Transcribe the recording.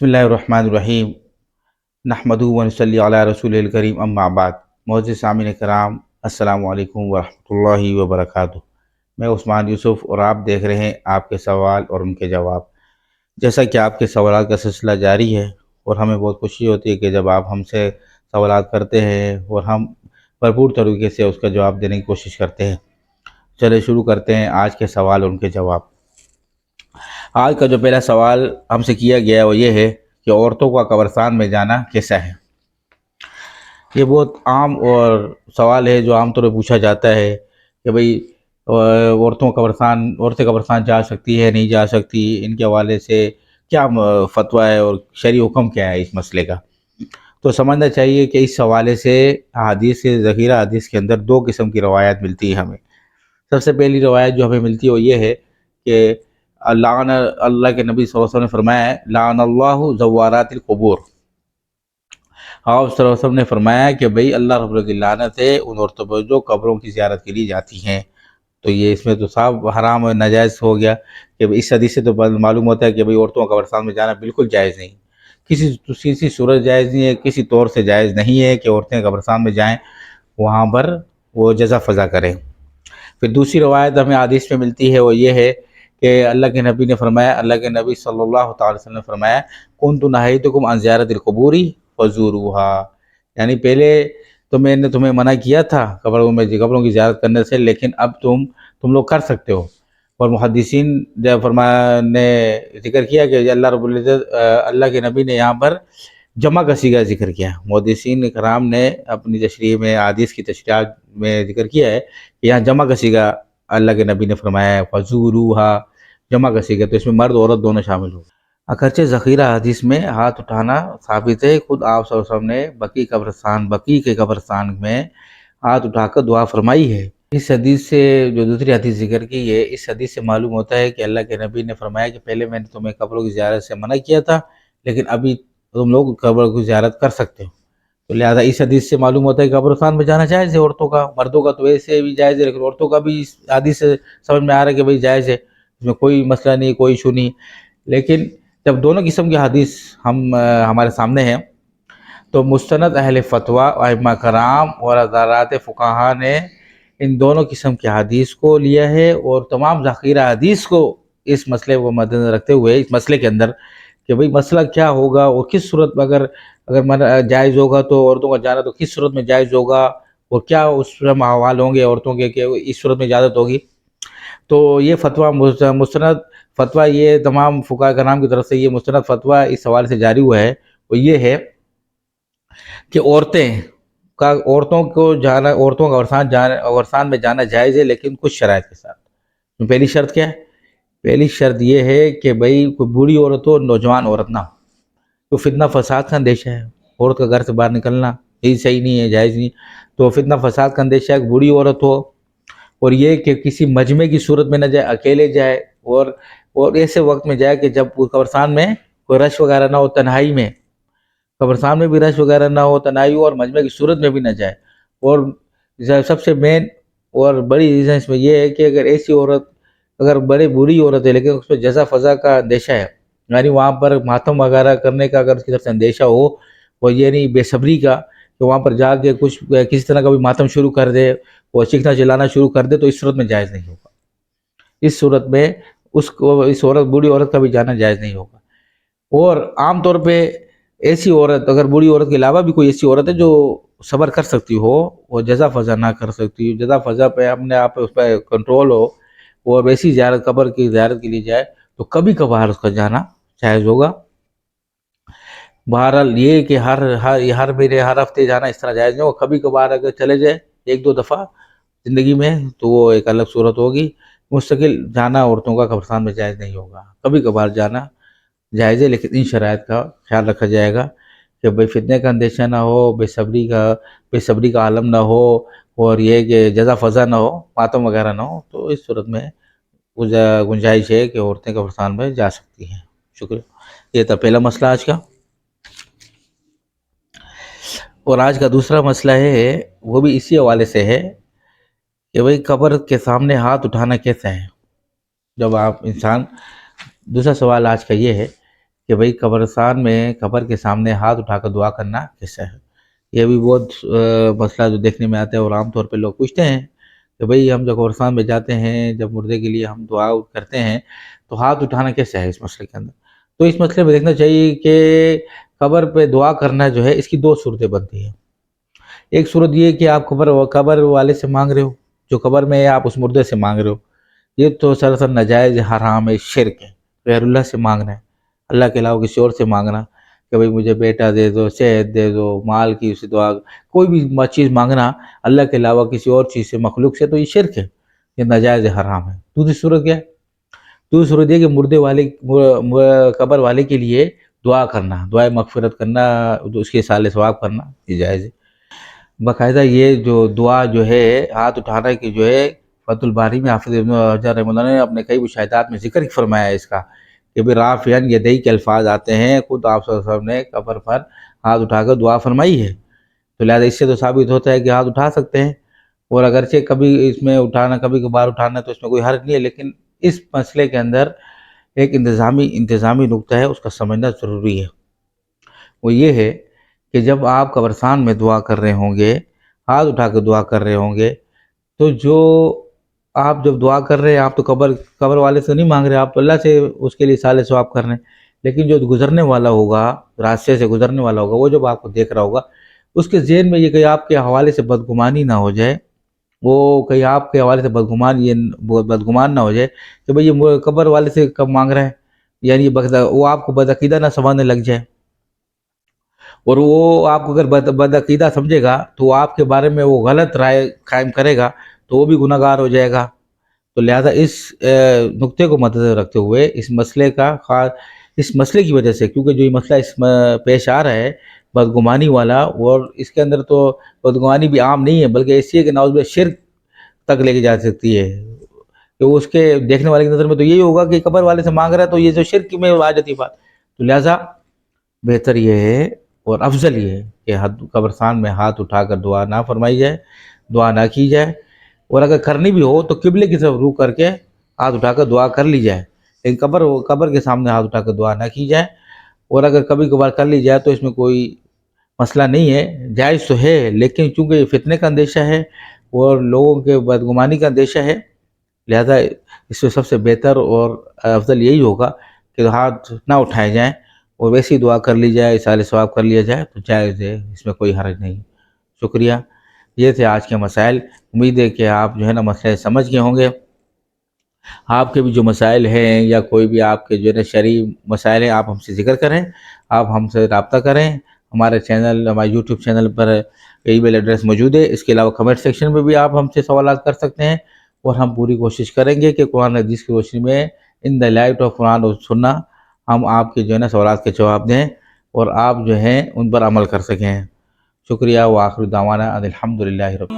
بسم اللہ الرحمن الرحیم نحمدہ و نصلی علی رسول الکریم اما بعد۔ معزز سامعین کرام، السلام علیکم ورحمۃ اللہ وبرکاتہ۔ میں عثمان یوسف اور آپ دیکھ رہے ہیں آپ کے سوال اور ان کے جواب۔ جیسا کہ آپ کے سوالات کا سلسلہ جاری ہے اور ہمیں بہت خوشی ہوتی ہے کہ جب آپ ہم سے سوالات کرتے ہیں اور ہم بھرپور طریقے سے اس کا جواب دینے کی کوشش کرتے ہیں۔ چلے شروع کرتے ہیں آج کے سوال اور ان کے جواب۔ آج کا جو پہلا سوال ہم سے کیا گیا وہ یہ ہے کہ عورتوں کا قبرستان میں جانا کیسا ہے۔ یہ بہت عام اور سوال ہے جو عام طور پہ پوچھا جاتا ہے کہ بھئی عورتیں قبرستان جا سکتی ہے نہیں جا سکتی، ان کے حوالے سے کیا فتویٰ ہے اور شرعی حکم کیا ہے اس مسئلے کا۔ تو سمجھنا چاہیے کہ اس حوالے سے حدیث سے ذخیرہ حدیث کے اندر دو قسم کی روایات ملتی ہے ہمیں۔ سب سے پہلی روایت جو ہمیں ملتی ہے وہ یہ ہے کہ اللہ کے نبی صلی اللہ علیہ وسلم نے فرمایا ہے لعن اللہ زوارات القبور۔ آپ صلی اللہ علیہ وسلم نے فرمایا کہ بھئی اللہ رب العزت کی لعنت ہے ان عورتوں پر جو قبروں کی زیارت کے لیے جاتی ہیں۔ تو یہ اس میں تو صاف حرام اور ناجائز ہو گیا کہ اس حدیث سے تو معلوم ہوتا ہے کہ بھئی عورتوں کا قبرستان میں جانا بالکل جائز نہیں، کسی صورت جائز نہیں ہے، کسی طور سے جائز نہیں ہے کہ عورتیں قبرستان میں جائیں، وہاں پر وہ جزا فضا کریں۔ پھر دوسری روایت ہمیں حدیث میں ملتی ہے وہ یہ ہے کہ اللہ کے نبی نے فرمایا، اللہ کے نبی صلی اللہ تعالی وسلم نے فرمایا کنت نہیتکم عن زیارت القبور فزوروها، یعنی پہلے تو میں نے تمہیں منع کیا تھا قبروں کی زیارت کرنے سے، لیکن اب تم لوگ کر سکتے ہو۔ اور محدثین نے ذکر کیا کہ اللہ رب العزت اللہ کے نبی نے یہاں پر جمع کا صیغہ ذکر کیا۔ محدثین کرام نے اپنی تشریح میں حدیث کی تشریحات میں ذکر کیا ہے کہ یہاں جمع کا صیغہ اللہ کے نبی نے فرمایا ہے فزوروها، جمع کا صیغہ، تو اس میں مرد عورت دونوں شامل ہو۔ اگرچہ ذخیرہ حدیث میں ہاتھ اٹھانا ثابت ہے، خود آپ صلی اللہ علیہ وسلم نے بقیع کے قبرستان میں ہاتھ اٹھا کر دعا فرمائی ہے۔ اس حدیث سے جو دوسری حدیث ذکر کی ہے، اس حدیث سے معلوم ہوتا ہے کہ اللہ کے نبی نے فرمایا کہ پہلے میں نے تمہیں قبروں کی زیارت سے منع کیا تھا، لیکن ابھی تم لوگ قبروں کی زیارت کر سکتے ہو۔ تو لہٰذا اس حدیث سے معلوم ہوتا ہے کہ قبرستان میں جانا جائز ہے عورتوں کا، مردوں کا تو ویسے بھی جائز ہے، لیکن عورتوں کا بھی اس حدیث سے سمجھ میں آ رہا ہے کہ بھئی جائز ہے، اس میں کوئی مسئلہ نہیں، کوئی ایشو نہیں۔ لیکن جب دونوں قسم کی حدیث ہمارے سامنے ہیں تو مستند اہل فتویٰ ائمہ کرام اور حضرات فقہا نے ان دونوں قسم کی حدیث کو لیا ہے اور تمام ذخیرہ حدیث کو اس مسئلے کو مد نظر رکھتے ہوئے اس مسئلے کے اندر کہ بھئی مسئلہ کیا ہوگا اور کس صورت میں اگر جائز ہوگا تو عورتوں کا جانا تو کس صورت میں جائز ہوگا اور کیا اس میں احوال ہوں گے عورتوں کے کہ اس صورت میں اجازت ہوگی۔ تو یہ فتویٰ مستند فتویٰ یہ تمام فقہاء کرام کی طرف سے یہ مستند فتویٰ اس حوالے سے جاری ہوا ہے وہ یہ ہے کہ عورتوں کا قبرستان میں جانا جائز ہے، لیکن کچھ شرائط کے ساتھ۔ پہلی شرط کیا ہے؟ پہلی شرط یہ ہے کہ بھئی کوئی بوڑھی عورت ہو، نوجوان عورت نہ ہو۔ تو فتنہ فساد کا اندیشہ ہے، عورت کا گھر سے باہر نکلنا یہ صحیح نہیں ہے، جائز نہیں۔ تو فتنہ فساد کا اندیشہ ہے، بوڑھی عورت ہو، اور یہ کہ کسی مجمع کی صورت میں نہ جائے، اکیلے جائے، اور ایسے وقت میں جائے کہ جب قبرستان میں کوئی رش وغیرہ نہ ہو، تنہائی میں، قبرستان میں بھی رش وغیرہ نہ ہو، تنہائی ہو، اور مجمع کی صورت میں بھی نہ جائے۔ اور سب سے مین اور بڑی ریزن اس میں یہ ہے کہ اگر ایسی عورت اگر بڑی بری عورت ہے لیکن اس پہ جزا فضا کا اندیشہ ہے، یعنی وہاں پر ماتم وغیرہ کرنے کا اگر اس کی طرف سے اندیشہ ہو، وہ یہ نہیں بے صبری کا کہ وہاں پر جا کے کسی طرح کا بھی ماتم شروع کر دے، وہ چیخنا چلانا شروع کر دے، تو اس صورت میں جائز نہیں ہوگا۔ اس صورت میں اس بوڑھی عورت کا بھی جانا جائز نہیں ہوگا۔ اور عام طور پہ ایسی عورت، اگر بوڑھی عورت کے علاوہ بھی کوئی ایسی عورت ہے جو صبر کر سکتی ہو، وہ جزا فضا نہ کر سکتی، جزا فضا پہ اپنے آپ اس پہ کنٹرول ہو، اور ویسی قبر کی زیارت کے لیے جائے، تو کبھی کبھار اس کا جانا جائز ہوگا۔ بہرحال یہ کہ ہر ہفتے جانا اس طرح جائز نہیں ہوگا، کبھی کبھار اگر چلے جائے ایک دو دفعہ زندگی میں تو وہ ایک الگ صورت ہوگی۔ مستقل جانا عورتوں کا قبرستان میں جائز نہیں ہوگا، کبھی کبھار جانا جائز ہے، لیکن ان شرائط کا خیال رکھا جائے گا کہ بھئی فتنے کا اندیشہ نہ ہو، بے صبری کا عالم نہ ہو، اور یہ کہ جزا فضا نہ ہو، ماتم وغیرہ نہ ہو، تو اس صورت میں گنجائش ہے کہ عورتیں قبرستان میں جا سکتی ہیں۔ شکریہ۔ یہ تھا پہلا مسئلہ آج کا۔ اور آج کا دوسرا مسئلہ ہے وہ بھی اسی حوالے سے ہے کہ بھئی قبر کے سامنے ہاتھ اٹھانا کیسا ہے۔ جب آپ دوسرا سوال آج کا یہ ہے کہ بھئی قبرستان میں قبر کے سامنے ہاتھ اٹھا کر دعا کرنا کیسا ہے؟ یہ بھی بہت مسئلہ جو دیکھنے میں آتا ہے، اور عام طور پہ لوگ پوچھتے ہیں کہ بھئی ہم جب قبرستان میں جاتے ہیں، جب مردے کے لیے ہم دعا کرتے ہیں تو ہاتھ اٹھانا کیسا ہے اس مسئلے کے اندر؟ تو اس مسئلے میں دیکھنا چاہیے کہ قبر پہ دعا کرنا جو ہے اس کی دو صورتیں بنتی ہیں۔ ایک صورت یہ کہ آپ قبر والے سے مانگ رہے ہو، جو قبر میں ہے آپ اس مردے سے مانگ رہے ہو، یہ تو سراسر ناجائز حرام ہے، شرک ہے، غیر اللہ سے مانگنا ہے، اللہ کے علاوہ کسی اور سے مانگنا کہ بھئی مجھے بیٹا دے دو، صحت دے دو، مال کی سے دعا، کوئی بھی چیز مانگنا اللہ کے علاوہ کسی اور چیز سے، مخلوق سے، تو یہ شرک ہے، یہ ناجائز حرام ہے۔ دوسری صورت کیا ہے؟ دوسری صورت یہ کہ مردے والے قبر والے کے لیے دعا کرنا، دعائے مغفرت کرنا، اس کے اصالہ ثواب کرنا، یہ جائز ہے۔ باقاعدہ یہ جو دعا جو ہے ہاتھ اٹھانا کی جو ہے، فتح الباری میں حافظ ابن حجر رحمہ اللہ نے اپنے کئی مشاہدات میں ذکر فرمایا ہے اس کا، کہ بھی رافعاً یدیہ کے الفاظ آتے ہیں، خود آپ صلی اللہ علیہ وسلم نے قبر پر ہاتھ اٹھا کر دعا فرمائی ہے، تو لہٰذا اس سے تو ثابت ہوتا ہے کہ ہاتھ اٹھا سکتے ہیں، اور اگرچہ کبھی اس میں اٹھانا، کبھی کبھار اٹھانا تو اس میں کوئی حرج نہیں ہے، لیکن اس مسئلے کے اندر ایک انتظامی نکتہ ہے، اس کا سمجھنا ضروری ہے۔ وہ یہ ہے کہ جب آپ قبرستان میں دعا کر رہے ہوں گے، ہاتھ اٹھا کے دعا کر رہے ہوں گے، تو جو آپ جب دعا کر رہے ہیں، آپ تو قبر والے سے نہیں مانگ رہے، آپ تو اللہ سے اس کے لیے اصالہ ثواب کر رہے ہیں، لیکن جو گزرنے والا ہوگا، راستے سے گزرنے والا ہوگا، وہ جب آپ کو دیکھ رہا ہوگا، اس کے ذہن میں یہ کہ آپ کے حوالے سے بدگمانی نہ ہو جائے، وہ کہیں آپ کے حوالے سے بدگمان نہ ہو جائے کہ بھئی یہ قبر والے سے کب مانگ رہا ہے، یعنی وہ آپ کو بدعقیدہ نہ سمجھنے لگ جائے، اور وہ آپ کو اگر بدعقیدہ سمجھے گا تو وہ آپ کے بارے میں وہ غلط رائے قائم کرے گا، تو وہ بھی گناہ گار ہو جائے گا۔ تو لہذا اس نقطے کو مدنظر رکھتے ہوئے اس مسئلے کی وجہ سے، کیونکہ جو یہ مسئلہ پیش آ رہا ہے بدگمانی والا، اور اس کے اندر تو بدگمانی بھی عام نہیں ہے، بلکہ ایسی ہے کہ نعوذ باللہ شرک تک لے کے جا سکتی ہے، کہ اس کے دیکھنے والے کی نظر میں تو یہی ہوگا کہ قبر والے سے مانگ رہا ہے، تو یہ جو شرک میں آ جاتی بات، تو لہذا بہتر یہ ہے اور افضل یہ ہے کہ قبرستان میں ہاتھ اٹھا کر دعا نہ فرمائی جائے، دعا نہ کی جائے، اور اگر کرنی بھی ہو تو قبلے کی طرف رخ کر کے ہاتھ اٹھا کر دعا کر لی جائے، لیکن قبر کے سامنے ہاتھ اٹھا کر دعا نہ کی جائے، اور اگر کبھی کبھار کر لی جائے تو اس میں کوئی مسئلہ نہیں ہے، جائز تو ہے، لیکن چونکہ یہ فتنے کا اندیشہ ہے اور لوگوں کے بدگمانی کا اندیشہ ہے، لہذا اس میں سب سے بہتر اور افضل یہی ہوگا کہ ہاتھ نہ اٹھائے جائیں، اور ویسی دعا کر لی جائے، اصالہ ثواب کر لیا جائے تو جائز ہے، اس میں کوئی حرج نہیں۔ شکریہ۔ یہ تھے آج کے مسائل، امید ہے کہ آپ جو ہے نا مسئلے سمجھ گئے ہوں گے۔ آپ کے بھی جو مسائل ہیں یا کوئی بھی آپ کے جو ہے نا شرعی مسائل ہیں، آپ ہم سے ذکر کریں، آپ ہم سے رابطہ کریں، ہمارے یوٹیوب چینل پر ای میل ایڈریس موجود ہے، اس کے علاوہ کمنٹ سیکشن میں بھی آپ ہم سے سوالات کر سکتے ہیں، اور ہم پوری کوشش کریں گے کہ قرآن حدیث کی روشنی میں ان دا لائٹ آف قرآن و سننا ہم آپ کے جو ہے نا سوالات کے جواب دیں، اور آپ جو ہیں ان پر عمل کر سکیں۔ شکریہ، وآخر دعوانا ان الحمدللہ رب